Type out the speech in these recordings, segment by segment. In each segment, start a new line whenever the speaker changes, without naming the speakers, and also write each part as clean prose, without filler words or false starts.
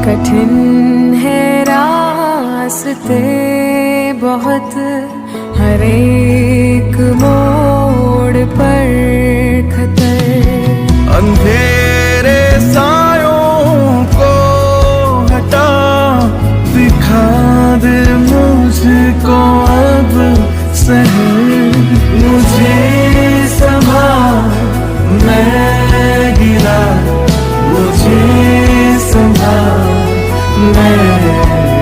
कठिन है रास्ते बहुत, हर एक मोड़ पर खतर।
अंधेरे सायों को हटा, दिखा दे मुझको अब शहर। मुझे संभाल, मैं गिरा, मुझे संभाल, मैं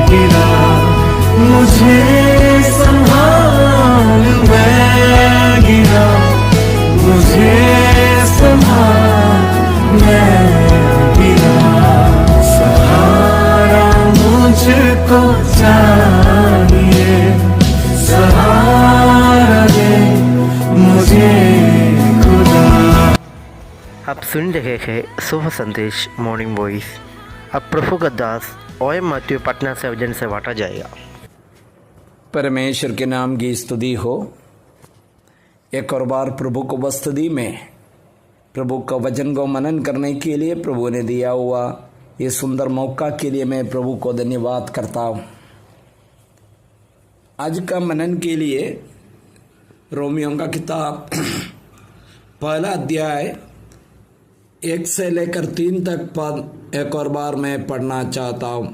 गिरा। मुझे संभाल, मैं गिरा, मुझे संभाल, मैं गिरा। सहारा मुझको चाहिए, सहारा दे मुझे खुदा।
आप सुन रहे हैं शुभ संदेश मॉर्निंग वॉइस। अब प्रभु का दास ओएम मैथ्यू पटना से वजन से बांटा जाएगा।
परमेश्वर के नाम की स्तुति हो। एक और बार प्रभु को बस्तुति में प्रभु का वचन को मनन करने के लिए प्रभु ने दिया हुआ ये सुंदर मौका के लिए मैं प्रभु को धन्यवाद करता हूँ। आज का मनन के लिए रोमियो का किताब पहला अध्याय 1 से लेकर 3 तक पद एक और बार मैं पढ़ना चाहता हूँ।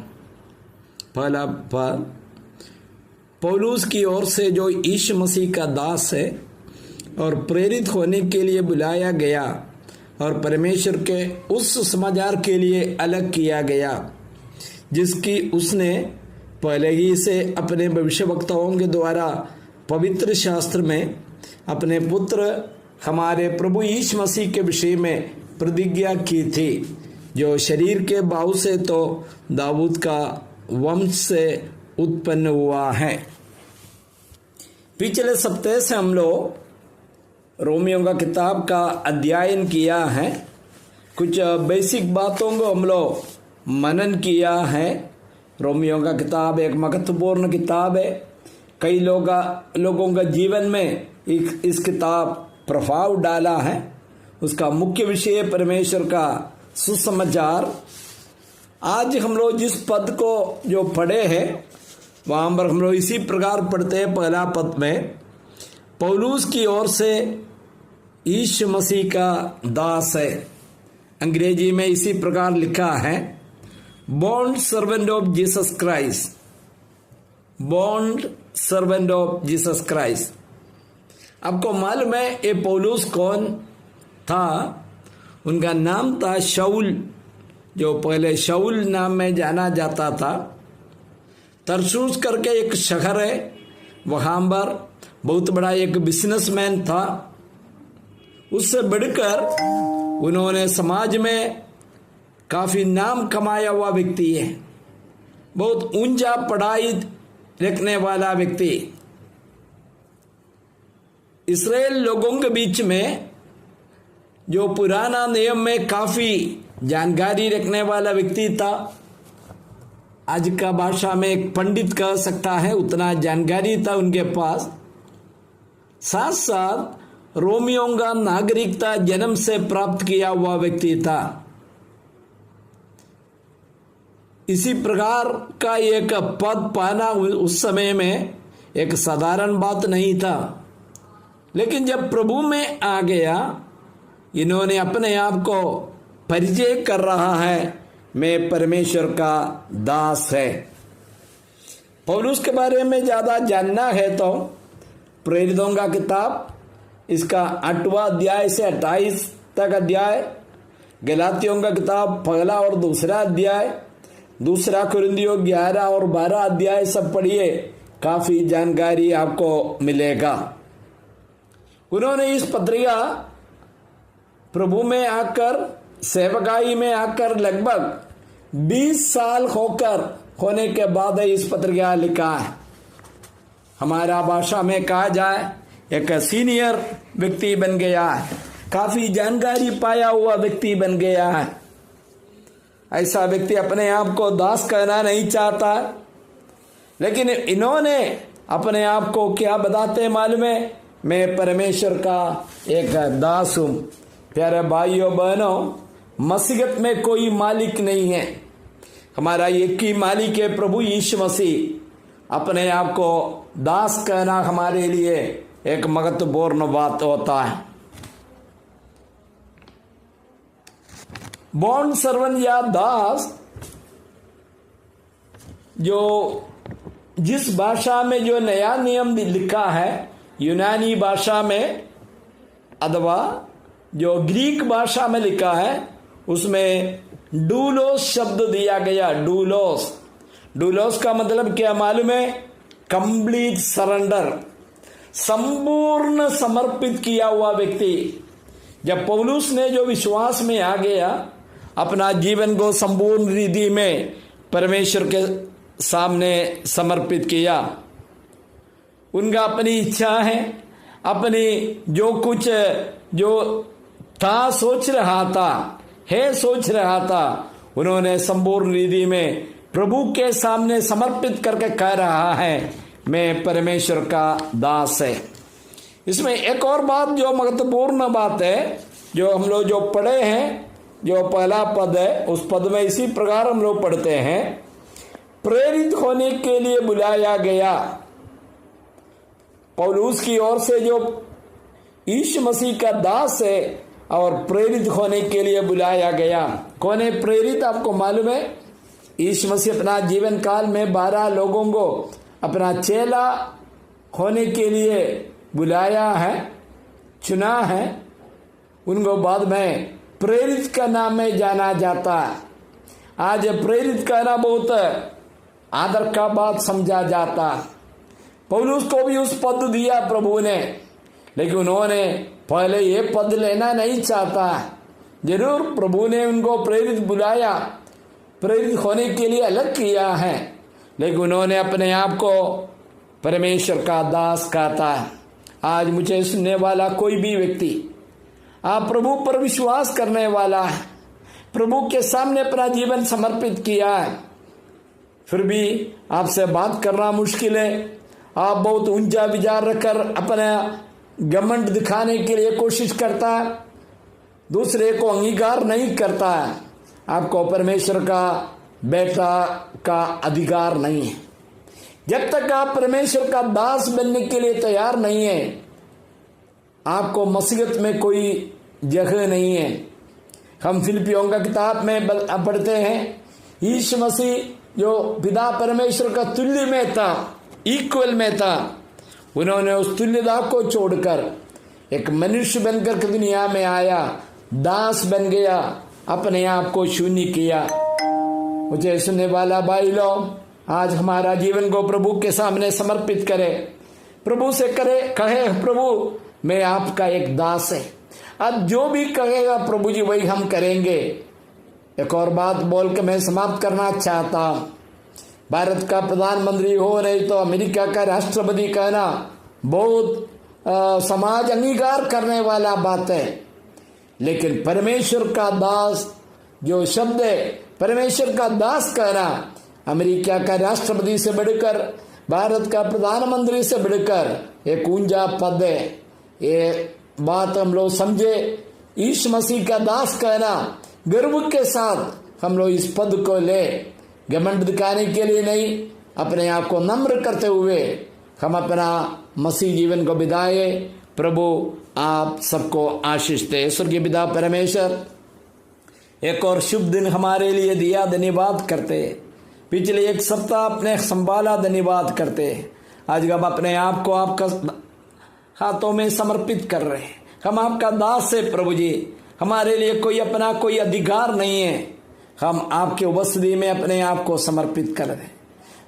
पहला पद, पौलुस की ओर से जो यीशु मसीह का दास है और प्रेरित होने के लिए बुलाया गया और परमेश्वर के उस समाचार के लिए अलग किया गया जिसकी उसने पहले ही से अपने भविष्यवक्ताओं के द्वारा पवित्र शास्त्र में अपने पुत्र हमारे प्रभु यीशु मसीह के विषय में प्रतिज्ञा की थी, जो शरीर के भाव से तो दाऊद का वंश से उत्पन्न हुआ है। पिछले सप्ताह से हम लोग रोमियो का किताब का अध्ययन किया है। कुछ बेसिक बातों को हम लोग मनन किया है। रोमियो का किताब एक महत्वपूर्ण किताब है। कई लोगों का जीवन में इस किताब प्रभाव डाला है। उसका मुख्य विषय परमेश्वर का सुसमाचार। आज हम लोग जिस पद को जो पढ़े हैं वहाँ पर हम लोग इसी प्रकार पढ़ते हैं। पहला पद में पौलुस की ओर से यीशु मसीह का दास है। अंग्रेजी में इसी प्रकार लिखा है, bond servant of Jesus Christ, bond servant of Jesus Christ. आपको मालूम है ये पौलुस कौन था? उनका नाम था शाऊल, जो पहले शाऊल नाम में जाना जाता था। तरसूस करके एक शहर है, वहाँ पर बहुत बड़ा एक बिजनेसमैन था। उससे बढ़कर उन्होंने समाज में काफ़ी नाम कमाया हुआ व्यक्ति है। बहुत ऊंचा पढ़ाई रखने वाला व्यक्ति। इस्राएल लोगों के बीच में जो पुराना नियम में काफ़ी जानकारी रखने वाला व्यक्ति था। आज का भाषा में एक पंडित कह सकता है, उतना जानकारी था उनके पास। साथ साथ रोमियो का नागरिकता जन्म से प्राप्त किया हुआ व्यक्ति था। इसी प्रकार का एक पद पाना उस समय में एक साधारण बात नहीं था। लेकिन जब प्रभु में आ गया, इन्होंने अपने आप को परिचय कर रहा है, मैं परमेश्वर का दास है। पौलुस के बारे में ज़्यादा जानना है तो प्रेरितों का किताब इसका 8वां अध्याय से 28 तक अध्याय, गलातियों का किताब पहला और दूसरा अध्याय, दूसरा कुरिन्थियों 11 और 12 अध्याय सब पढ़िए, काफ़ी जानकारी आपको मिलेगा। उन्होंने इस पत्रिका प्रभु में आकर, सेवकाई में आकर लगभग 20 साल होने के बाद इस पत्रिका लिखा है। हमारा भाषा में कहा जाए एक सीनियर व्यक्ति बन गया है, काफ़ी जानकारी पाया हुआ व्यक्ति बन गया है। ऐसा व्यक्ति अपने आप को दास कहना नहीं चाहता, लेकिन इन्होंने अपने आप को क्या बताते मालूम है? मैं परमेश्वर का एक दास हूँ। प्यारे भाइयों बहनों, मसीहत में कोई मालिक नहीं है। हमारा एक ही मालिक है प्रभु यीशु मसीह। अपने आप को दास कहना हमारे लिए एक महत्वपूर्ण बात होता है। बॉन्ड सर्वन या दास जो जिस भाषा में जो नया नियम लिखा है यूनानी भाषा में अथवा जो ग्रीक भाषा में लिखा है उसमें डूलोस शब्द दिया गया। डूलोस, डूलोस का मतलब क्या मालूम है? कंप्लीट सरेंडर, संपूर्ण समर्पित किया हुआ व्यक्ति। जब पौलुस ने जो विश्वास में आ गया, अपना जीवन को संपूर्ण रीति में परमेश्वर के सामने समर्पित किया, उनका अपनी इच्छा है, अपनी जो कुछ जो था सोच रहा था, उन्होंने संपूर्ण रीति में प्रभु के सामने समर्पित करके कह रहा है मैं परमेश्वर का दास है। इसमें एक और बात जो महत्वपूर्ण बात है, जो हम लोग जो पढ़े हैं, जो पहला पद है उस पद में इसी प्रकार हम लोग पढ़ते हैं, प्रेरित होने के लिए बुलाया गया। पौलुस की ओर से जो यीशु मसीह का दास है और प्रेरित होने के लिए बुलाया गया। कौन है प्रेरित? आपको मालूम है, यीशु मसीह अपना जीवन काल में 12 लोगों को अपना चेला होने के लिए बुलाया है, चुना है। उनको बाद में प्रेरित का नाम में जाना जाता है। आज प्रेरित कहना बहुत आदर का बात समझा जाता। पौलुस को भी उस पद दिया प्रभु ने, लेकिन उन्होंने पहले ये पद लेना नहीं चाहता। जरूर प्रभु ने उनको प्रेरित बुलाया, प्रेरित होने के लिए अलग किया है, लेकिन उन्होंने अपने आप को परमेश्वर का दास कहता है। आज मुझे सुनने वाला कोई भी व्यक्ति, आप प्रभु पर विश्वास करने वाला है, प्रभु के सामने अपना जीवन समर्पित किया है, फिर भी आपसे बात करना मुश्किल है। आप बहुत ऊंचा विचार रखकर अपना घमंड दिखाने के लिए कोशिश करता है, दूसरे को अंगीकार नहीं करता है। आपको परमेश्वर का बेटा का अधिकार नहीं है। जब तक आप परमेश्वर का दास बनने के लिए तैयार नहीं है, आपको मसीहत में कोई जगह नहीं है। हम फिलिपियों का किताब में पढ़ते हैं, यीशु मसीह जो पिता परमेश्वर का तुल्य में था, इक्वल में था, उन्होंने उस तुल्यता को छोड़कर एक मनुष्य बनकर दुनिया में आया, दास बन गया, अपने आप को शून्य किया। मुझे सुनने वाला भाई लोग, आज हमारा जीवन को प्रभु के सामने समर्पित करे, प्रभु से कहे प्रभु मैं आपका एक दास है। अब जो भी कहेगा प्रभु जी वही हम करेंगे। एक और बात बोल के मैं समाप्त करना चाहता हूं। भारत का प्रधानमंत्री हो नहीं तो अमेरिका का राष्ट्रपति कहना बहुत समाज अंगीकार करने वाला बात है, लेकिन परमेश्वर का दास जो शब्द है, परमेश्वर का दास कहना अमेरिका का राष्ट्रपति से बढ़कर, भारत का प्रधानमंत्री से बढ़कर एक ऊंचा पद है। ये बात हम लोग समझे। यीशु मसीह का दास कहना गर्व के साथ हम लोग इस पद को ले, घमंड दिखाने के लिए नहीं, अपने आप को नम्र करते हुए हम अपना मसीह जीवन को बिताए। प्रभु आप सबको आशीष दे। स्वर्गीय पिता परमेश्वर, एक और शुभ दिन हमारे लिए दिया, धन्यवाद करते। पिछले एक सप्ताह अपने संभाला, धन्यवाद करते। आज हम अपने आप को आपका हाथों में समर्पित कर रहे हैं। हम आपका दास है प्रभु जी, हमारे लिए कोई अपना कोई अधिकार नहीं है। हम आपके उपस्थिति में अपने आप को समर्पित कर रहे हैं।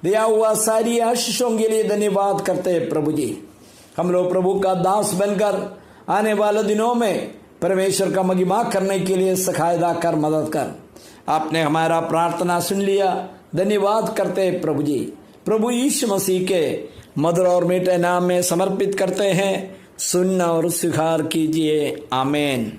दिया हुआ सारी आशीषों के लिए धन्यवाद करते हैं प्रभु जी। हम लोग प्रभु का दास बनकर आने वाले दिनों में परमेश्वर का महिमा करने के लिए सहायता कर, मदद कर। आपने हमारा प्रार्थना सुन लिया, धन्यवाद करते हैं प्रभु जी। प्रभु यीशु मसीह के मधुर और मीठे नाम में समर्पित करते हैं। सुनना और स्वीकार कीजिए। आमीन।